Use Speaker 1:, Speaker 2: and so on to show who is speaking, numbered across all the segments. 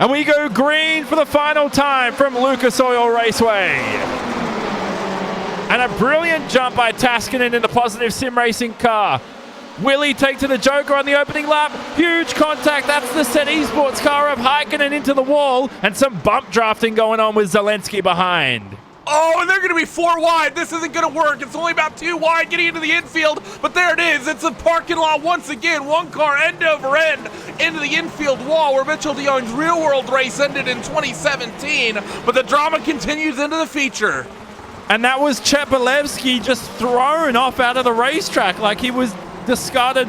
Speaker 1: And we go green for the final time from Lucas Oil Raceway. And a brilliant jump by Taskinen in the positive sim racing car. Willie take to the Joker on the opening lap. Huge contact. That's the Set Esports car of Heikkinen into the wall. And some bump drafting going on with Zelensky behind.
Speaker 2: Oh, and they're going to be 4 wide. This isn't going to work. It's only about 2 wide getting into the infield, but there it is. It's a parking lot once again. One car end over end into the infield wall where Mitchell DeYoung's real-world race ended in 2017, but the drama continues into the feature.
Speaker 1: And that was Chepelevsky just thrown off out of the racetrack like he was discarded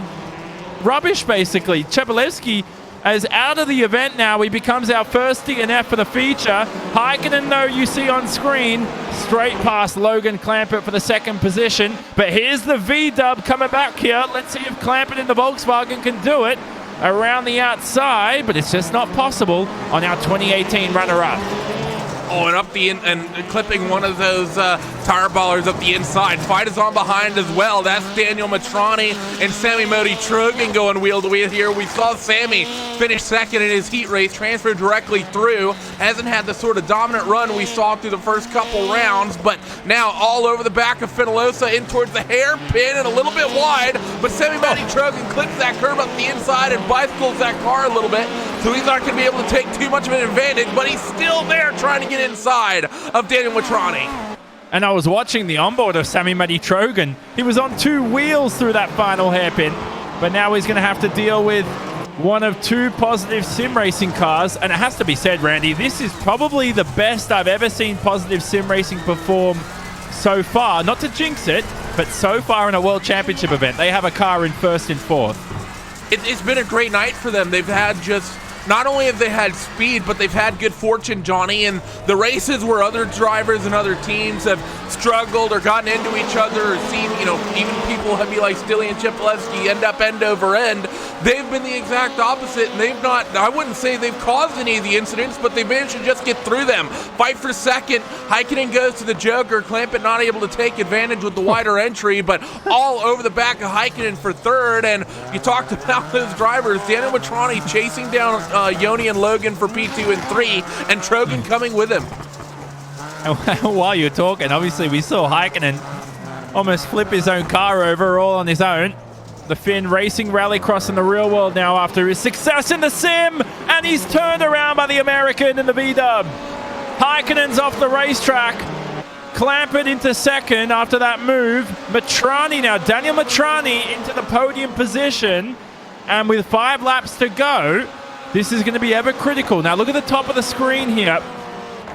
Speaker 1: rubbish, basically. Chepelevsky is out of the event now. He becomes our first DNF for the feature. Heikkinen, though, you see on screen, straight past Logan Clampett for the second position. But here's the V-dub coming back here. Let's see if Clampett in the Volkswagen can do it around the outside, but it's just not possible on our 2018 runner-up.
Speaker 2: Oh, and up the and clipping one of those tire ballers up the inside. Fight is on behind as well. That's Daniel Matrani and Sammy Modi Trogan going wheel to wheel here. We saw Sammy finish second in his heat race, transferred directly through. Hasn't had the sort of dominant run we saw through the first couple rounds, but now all over the back of Fenalosa in towards the hairpin and a little bit wide. But Sammy Modi Trogan clips that curve up the inside and bicycles that car a little bit, so he's not going to be able to take too much of an advantage, but he's still there trying to get inside of Daniel Matrani.
Speaker 1: And I was watching the onboard of Sammy Muddy Trogan. He was on 2 wheels through that final hairpin, but now he's going to have to deal with one of 2 positive sim racing cars. And it has to be said, Randy, this is probably the best I've ever seen positive sim racing perform so far. Not to jinx it, but so far in a World Championship event. They have a car in 1st and 4th.
Speaker 2: It's been a great night for them. They've had just... Not only have they had speed, but they've had good fortune, Johnny, and the races where other drivers and other teams have struggled or gotten into each other or seen, you know, even people be like Stilly and Chepelevsky end up end over end, they've been the exact opposite, and they've not, I wouldn't say they've caused any of the incidents, but they've managed to just get through them. Fight for second, Heikkinen goes to the Joker, Clampett not able to take advantage with the wider entry, but all over the back of Heikkinen for third, and you talked about those drivers, Daniel Matrani chasing down Yoni and Logan for P2 and 3, and Trogan coming with him.
Speaker 1: And while you're talking, obviously we saw Heikkinen almost flip his own car over all on his own. The Finn racing Rallycross in the real world now after his success in the sim, and he's turned around by the American in the V-dub. Heikkinen's off the racetrack. Clampett into second after that move. Matrani now, Daniel Matrani into the podium position, and with 5 laps to go, this is going to be ever critical. Now look at the top of the screen here.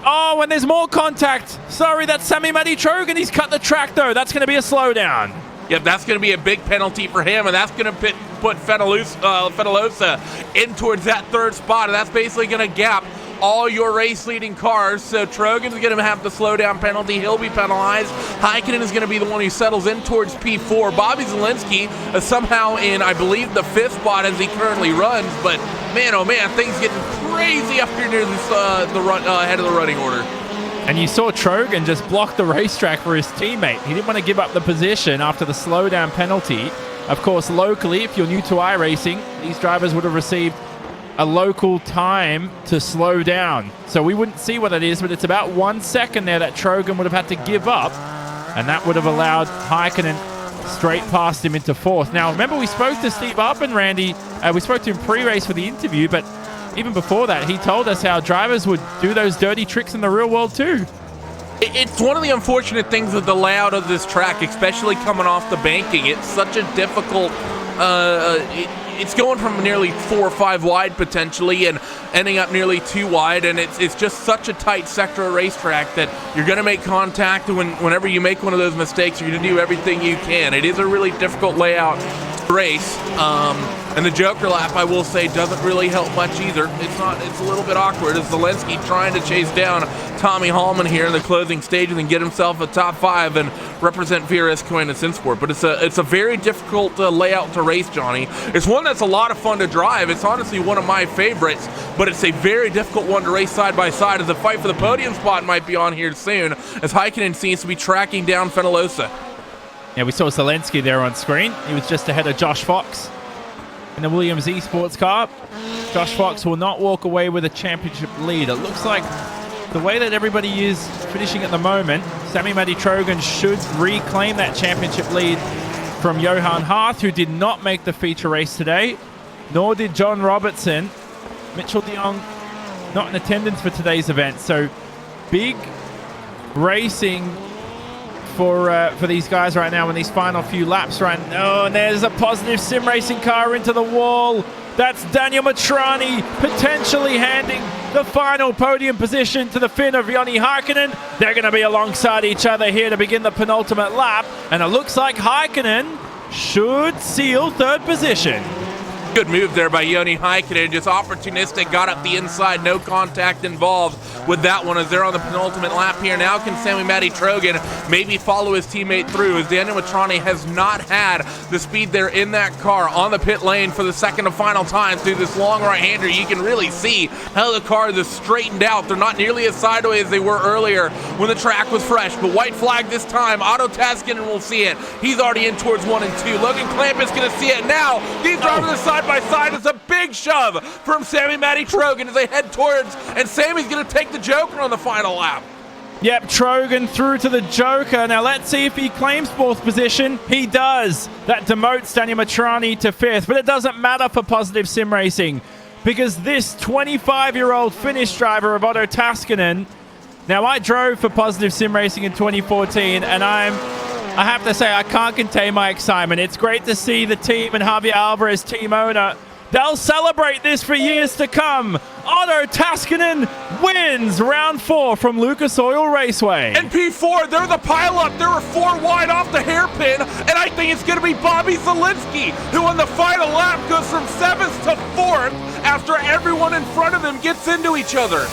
Speaker 1: Oh, and there's more contact. Sorry, that's Sammy Muddy Trogan. He's cut the track, though. That's going to be a slowdown.
Speaker 2: Yep, that's going to be a big penalty for him, and that's going to put Fenalosa in towards that 3rd spot, and that's basically going to gap all your race-leading cars. So Trogan's going to have the slowdown penalty. He'll be penalized. Heikkinen is going to be the one who settles in towards P4. Bobby Zelensky is somehow in, I believe, the 5th spot as he currently runs, but man, oh man, things getting crazy up here near this, head of the running order.
Speaker 1: And you saw Trogan just block the racetrack for his teammate. He didn't want to give up the position after the slowdown penalty. Of course, locally, if you're new to iRacing, these drivers would have received a local time to slow down. So we wouldn't see what it is, but it's about 1 second there that Trogan would have had to give up, and that would have allowed Heikkinen straight past him into 4th. Now, remember, we spoke to Steve Upton, Randy. We spoke to him pre-race for the interview, but even before that, he told us how drivers would do those dirty tricks in the real world too.
Speaker 2: It's one of the unfortunate things with the layout of this track, especially coming off the banking. It's such a difficult... it's going from nearly 4 or 5 wide potentially and ending up nearly 2 wide, and it's just such a tight sector of racetrack that you're going to make contact. Whenever you make one of those mistakes, you're going to do everything you can. It is a really difficult layout race, and the Joker lap, I will say, doesn't really help much either. It's a little bit awkward as Zelensky trying to chase down Tommy Hallman here in the closing stages and get himself a top 5 and represent VRS Coin and Sinsport. But it's a very difficult layout to race, Johnny. It's one that's a lot of fun to drive. It's honestly one of my favorites, but it's a very difficult one to race side by side, as the fight for the podium spot might be on here soon, as Heikkinen seems to be tracking down Fenalosa.
Speaker 1: Yeah, we saw Zelensky there on screen. He was just ahead of Josh Fox. in the Williams Esports car. Josh Fox will not walk away with a championship lead. It looks like the way that everybody is finishing at the moment, Sammy Matty Trogan should reclaim that championship lead from Johan Harth, who did not make the feature race today, nor did John Robertson. Mitchell de Jong not in attendance for today's event. So big racing for these guys right now in these final few laps right now. Oh, and there's a positive sim racing car into the wall. That's Daniel Matrani potentially handing the final podium position to the Finn of Joni Heikkinen. They're going to be alongside each other here to begin the penultimate lap. And it looks like Heikkinen should seal third position.
Speaker 2: Good move there by Joni Heikkinen, just opportunistic, got up the inside, no contact involved with that one as they're on the penultimate lap here. Now can Sammy Matty Trogan maybe follow his teammate through, as Daniel Matrani has not had the speed there in that car on the pit lane for the second and final time through this long right-hander. You can really see how the car is straightened out. They're not nearly as sideways as they were earlier when the track was fresh, but white flag this time. Otto Taskinen will see it. He's already in towards 1 and 2. Logan Clamp is going to see it now. These drivers are side by side. Is a big shove from Sammy Matty Trogan as they head towards, and Sammy's going to take the Joker on the final lap.
Speaker 1: Yep, Trogan through to the Joker. Now let's see if he claims fourth position. He does. That demotes Daniel Matrani to fifth, but it doesn't matter for Positive Sim Racing because this 25-year-old Finnish driver of Otto Taskinen. Now I drove for Positive Sim Racing in 2014, and I have to say, I can't contain my excitement. It's great to see the team and Javier Alvarez, team owner. They'll celebrate this for years to come. Otto Taskinen wins round 4 from Lucas Oil Raceway.
Speaker 2: And P4, they're the pileup. They were 4 wide off the hairpin, and I think it's going to be Bobby Zielinski, who on the final lap goes from 7th to 4th after everyone in front of them gets into each other.